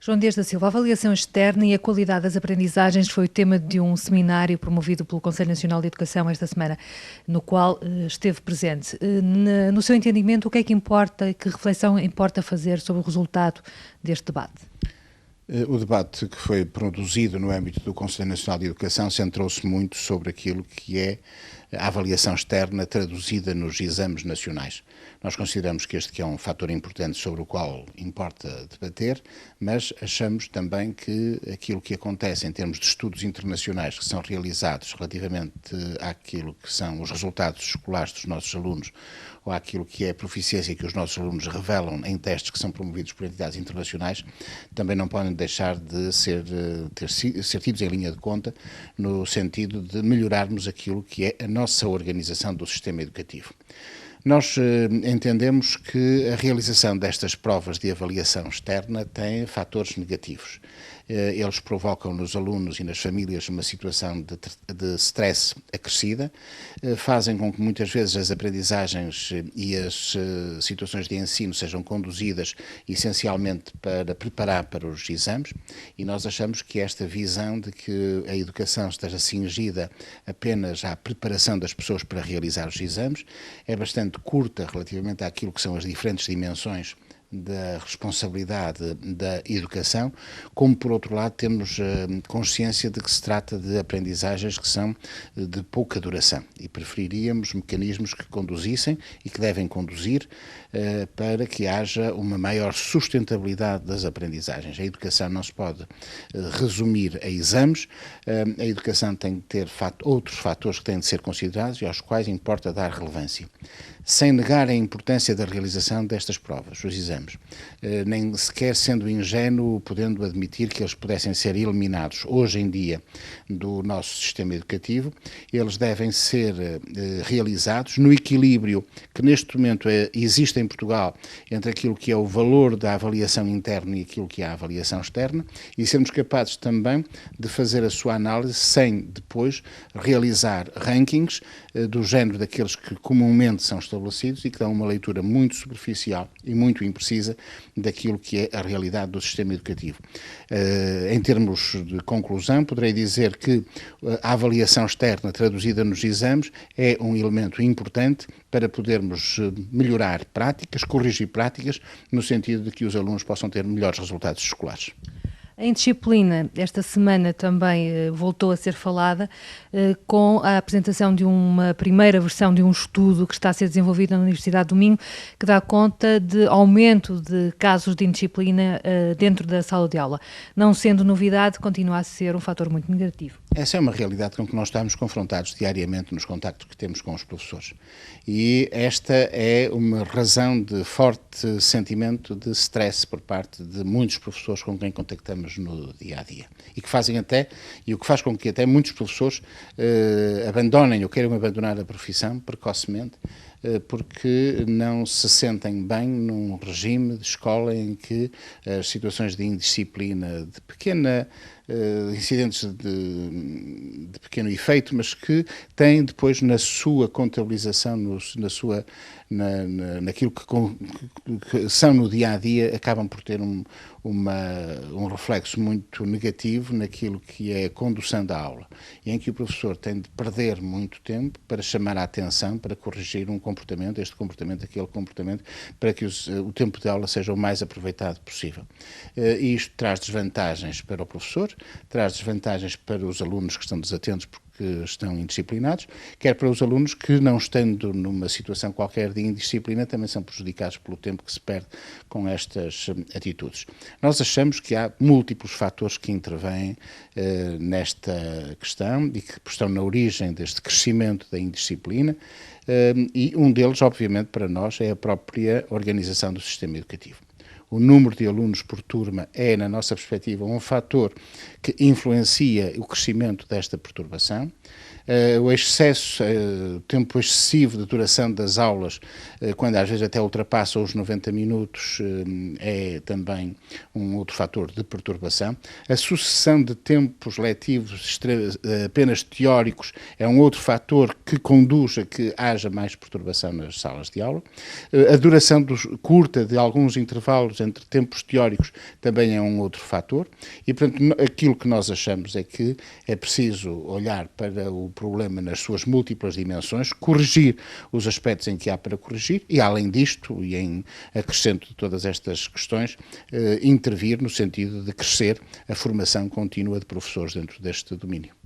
João Dias da Silva, a avaliação externa e a qualidade das aprendizagens foi o tema de um seminário promovido pelo Conselho Nacional de Educação esta semana, no qual esteve presente. No seu entendimento, o que é que importa, que reflexão importa fazer sobre o resultado deste debate? O debate que foi produzido no âmbito do Conselho Nacional de Educação centrou-se muito sobre aquilo que é a avaliação externa traduzida nos exames nacionais. Nós consideramos que este que é um fator importante sobre o qual importa debater, mas achamos também que aquilo que acontece em termos de estudos internacionais que são realizados relativamente àquilo que são os resultados escolares dos nossos alunos ou àquilo que é a proficiência que os nossos alunos revelam em testes que são promovidos por entidades internacionais, também não podem deixar de ser tidos em linha de conta no sentido de melhorarmos aquilo que é a nossa organização do sistema educativo. Nós entendemos que a realização destas provas de avaliação externa tem fatores negativos. Eles provocam nos alunos e nas famílias uma situação de stress acrescida, fazem com que muitas vezes as aprendizagens e as situações de ensino sejam conduzidas essencialmente para preparar para os exames, e nós achamos que esta visão de que a educação esteja cingida apenas à preparação das pessoas para realizar os exames é bastante curta relativamente àquilo que são as diferentes dimensões da responsabilidade da educação, como por outro lado temos consciência de que se trata de aprendizagens que são de pouca duração e preferiríamos mecanismos que conduzissem e que devem conduzir para que haja uma maior sustentabilidade das aprendizagens. A educação não se pode resumir a exames, a educação tem que ter outros fatores que têm de ser considerados e aos quais importa dar relevância. Sem negar a importância da realização destas provas, os exames, nem sequer sendo ingênuo, podendo admitir que eles pudessem ser eliminados hoje em dia do nosso sistema educativo, eles devem ser realizados no equilíbrio que neste momento existe em Portugal entre aquilo que é o valor da avaliação interna e aquilo que é a avaliação externa, e sermos capazes também de fazer a sua análise sem depois realizar rankings do género daqueles que comumente são estabelecidos e que dão uma leitura muito superficial e muito imprecisa daquilo que é a realidade do sistema educativo. Em termos de conclusão, poderei dizer que a avaliação externa traduzida nos exames é um elemento importante para podermos melhorar práticas, corrigir práticas, no sentido de que os alunos possam ter melhores resultados escolares. A indisciplina, esta semana também voltou a ser falada com a apresentação de uma primeira versão de um estudo que está a ser desenvolvido na Universidade do Minho, que dá conta de aumento de casos de indisciplina dentro da sala de aula. Não sendo novidade, continua a ser um fator muito negativo. Essa é uma realidade com que nós estamos confrontados diariamente nos contactos que temos com os professores. E esta é uma razão de forte sentimento de stress por parte de muitos professores com quem contactamos no dia-a-dia. E que fazem e o que faz com que até muitos professores abandonem ou queiram abandonar a profissão precocemente, porque não se sentem bem num regime de escola em que as situações de indisciplina, de pequena incidentes de pequeno efeito, mas que têm depois na sua contabilização, naquilo que são no dia-a-dia, acabam por ter um reflexo muito negativo naquilo que é a condução da aula, e em que o professor tem de perder muito tempo para chamar a atenção, para corrigir um comportamento, aquele comportamento, para que o tempo de aula seja o mais aproveitado possível. E isto traz desvantagens para o professor, traz desvantagens para os alunos que estão desatentos porque estão indisciplinados, quer para os alunos que, não estando numa situação qualquer de indisciplina, também são prejudicados pelo tempo que se perde com estas atitudes. Nós achamos que há múltiplos fatores que intervêm nesta questão e que estão na origem deste crescimento da indisciplina, e um deles, obviamente, para nós, é a própria organização do sistema educativo. O número de alunos por turma é, na nossa perspectiva, um fator que influencia o crescimento desta perturbação. o excesso, o tempo excessivo de duração das aulas, quando às vezes até ultrapassa os 90 minutos, é também um outro fator de perturbação. A sucessão de tempos letivos apenas teóricos é um outro fator que conduz a que haja mais perturbação nas salas de aula. A duração curta de alguns intervalos entre tempos teóricos também é um outro fator. E, portanto, aquilo que nós achamos é que é preciso olhar para o problema nas suas múltiplas dimensões, corrigir os aspectos em que há para corrigir e, além disto, e em acrescento de todas estas questões, intervir no sentido de crescer a formação contínua de professores dentro deste domínio.